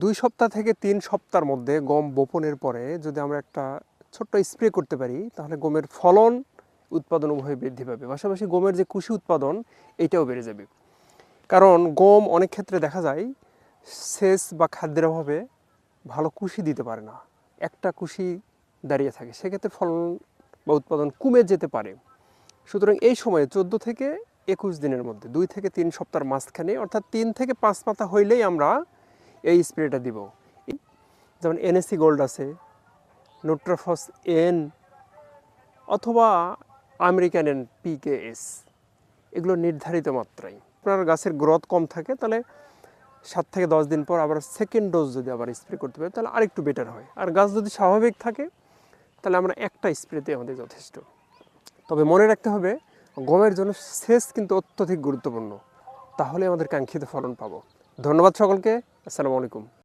2 সপ্তাহ থেকে 3 সপ্তাহের মধ্যে গম বপনের পরে যদি আমরা একটা ছোট্ট স্প্রে করতে পারি তাহলে গমের ফলন উৎপাদন উভয় বৃদ্ধি পাবে, পাশাপাশি গমের যে কুশি উৎপাদন এটাও বেড়ে যাবে। কারণ গম অনেক ক্ষেত্রে দেখা যায় সেচ বা খাদ্যের অভাবে ভালো কুশি দিতে পারে না, একটা কুশি দাঁড়িয়ে থাকে, সেক্ষেত্রে ফলন বা উৎপাদন কমে যেতে পারে। সুতরাং এই সময়ে 14 থেকে 21 দিনের মধ্যে 2 থেকে 3 সপ্তাহের মাঝখানে অর্থাৎ 3 থেকে 5 পাতা হইলেই আমরা এই স্প্রেটা দিব। যেমন NSC গোল্ড আছে, নিউট্রাফস N অথবা আমেরিকান এন PKS, এগুলো নির্ধারিত মাত্রায়। আপনার গাছের গ্রোথ কম থাকে তাহলে 7 থেকে 10 দিন পর আবার সেকেন্ড ডোজ যদি আবার স্প্রে করতে পারি তাহলে আরেকটু বেটার হয়। আর গাছ যদি স্বাভাবিক থাকে তাহলে আমরা একটা স্প্রেতে আমাদের যথেষ্ট। তবে মনে রাখতে হবে গমের জন্য সেচ কিন্তু অত্যধিক গুরুত্বপূর্ণ, তাহলে আমাদের কাঙ্ক্ষিত ফলন পাবো। ধন্যবাদ সকলকে। আসসালামু আলাইকুম।